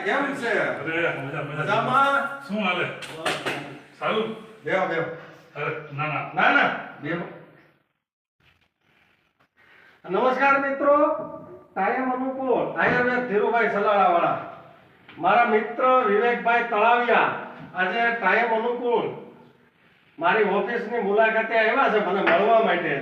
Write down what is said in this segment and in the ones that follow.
કેમ છે? અરે મજા મજા. મજામાં? શું હાલે? સારું? બેહો બેહો. અરે ના ના. ના ના બેહો. નમસ્કાર મિત્રો, કાયમ અનુકૂળ આયુર્વેદ ધીરુભાઈ સલાળા વાળા. મારા મિત્ર વિવેકભાઈ તળાવિયા આજે કાયમ અનુકૂળ મારી ઓફિસની મુલાકાતે આવ્યા છે મને મળવા માટે.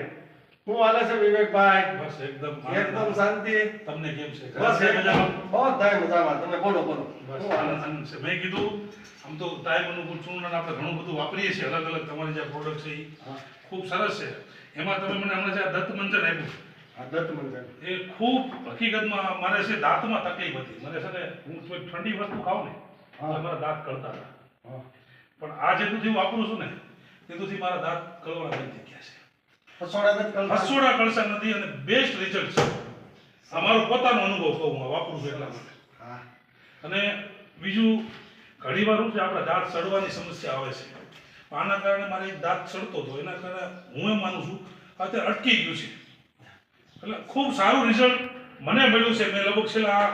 શું હાલે છે વિવેકભાઈ? બસ એકદમ એકદમ શાંતિ. તમને કેમ છે? બસ મજામાં? બધાય મજામાં. તમે બોલો બોલો. બસ શું હાલે છે? આનંદ છે. મેં કીધું આમ તો ટાઈમ અનુકૂળ ચૂર્ણ આપણે ઘણું બધું વાપરીએ છીએ અલગ અલગ તમારી જે પ્રોડક્ટ છે એ ખૂબ સરસ છે. એમાં તમે મને હમણાં જે આ દત્ત મંજન આપ્યું આદત મંજન. એ ખૂબ હકીકતમાં મારે છે દાંતમાં તકલીફ હતી. મને છે ને હું કોઈ ઠંડી વસ્તુ ખાઉં ને એટલે મારા દાંત કળતા હતા. હા. પણ આ જેટલુંથી હું વાપરું છું ને તેટલુંથી મારા દાંત કળવાના બંધ થઈ ગયા છે. હસોડા નથી કરતા? હસોડા કળસા નથી અને બેસ્ટ રિઝલ્ટ છે. આ મારો પોતાનો અનુભવ કહું હું વાપરું છું એટલા માટે. હા. અને બીજું ઘણી વાર શું છે આપણા દાંત સડવાની સમસ્યા આવે છે. આના કારણે મારે એક દાંત સડતો હતો એના કારણે હું એમ માનું છું અત્યારે અટકી ગયું છે. એટલે ખૂબ સારું રિઝલ્ટ મને મળ્યું છે. મેં લગભગ છેલ્લા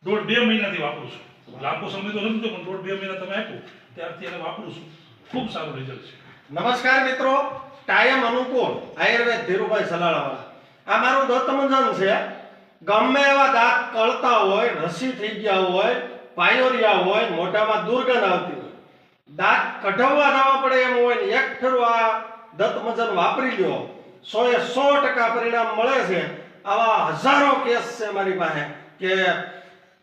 1.5-2 મહિનાથી વાપરું છું. લાંબો સમય તો નથી પણ 1.5-2 મહિના તમે આપ્યું ત્યારથી એને વાપરું છું. ખૂબ સારું રિઝલ્ટ છે. નમસ્કાર મિત્રો, કાયમ અનુકૂળ આયુર્વેદ ધીરુભાઈ સલાળાવાળા. આ મારું દત્તમંજન છે. ગમે એવા દાંત કળતા હોય, રસી થઈ ગયા હોય, પાયોરિયા હોય, મોઢામાં દુર્ગંધ આવતી હોય, દાંત કઢાવવા જવા પડે એમ હોય ને એક ફેરું આ દત્તમંજન વાપરી લ્યો 100% પરિણામ મળે છે. આવા હજારો કેસ છે મારી પાસે કે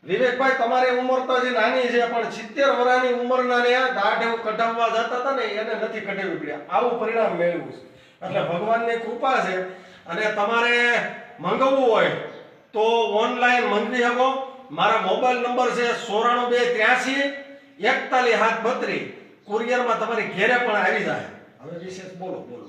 વિવેકભાઈ તમારી ઉંમર તો હજી નાની છે પણ 70 વર્ષની ઉંમરના ને દાઢ એવું કઢાવવા જતા હતા ને એને નથી કઢાવી પડ્યા. આવું પરિણામ મેળવ્યું છે. એટલે ભગવાનની કૃપા છે. અને તમારે મંગાવવું હોય તો ઓનલાઈન મંગાવી શકો. મારા મોબાઈલ નંબર છે 94283 4132. કુરિયરમાં તમારી ઘેરે પણ આવી જાય. હવે વિશેષ બોલો બોલો.